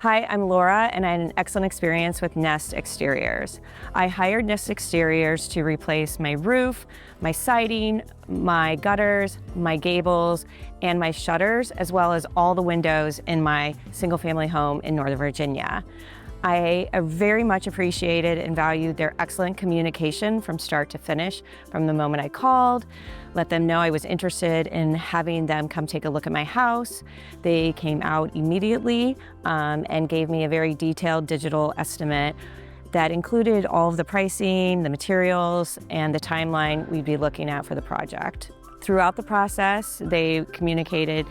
Hi, I'm Laura, and I had an excellent experience with Nest Exteriors. I hired Nest Exteriors to replace my roof, my siding, my gutters, my gables, and my shutters, as well as all the windows in my single-family home in Northern Virginia. I very much appreciated and valued their excellent communication from start to finish. From the moment I called, let them know I was interested in having them come take a look at my house. They came out immediately and gave me a very detailed digital estimate that included all of the pricing, the materials, and the timeline we'd be looking at for the project. Throughout the process, they communicated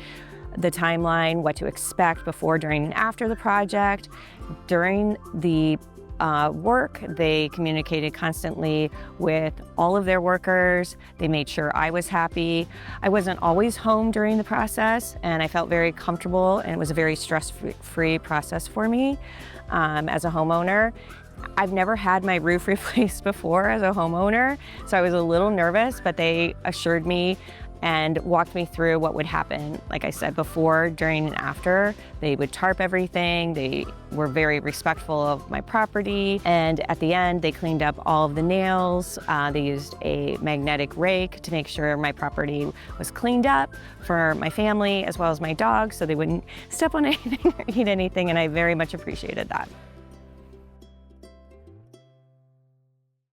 the timeline, what to expect before, during, and after the project. During the work, they communicated constantly with all of their workers. They made sure I was happy. I wasn't always home during the process, and I felt very comfortable, and it was a very stress-free process for me as a homeowner. I've never had my roof replaced before as a homeowner, so I was a little nervous, but they assured me and walked me through what would happen. Like I said before, during and after. They would tarp everything. They were very respectful of my property. And at the end, they cleaned up all of the nails. They used a magnetic rake to make sure my property was cleaned up for my family as well as my dogs, so they wouldn't step on anything or eat anything, and I very much appreciated that.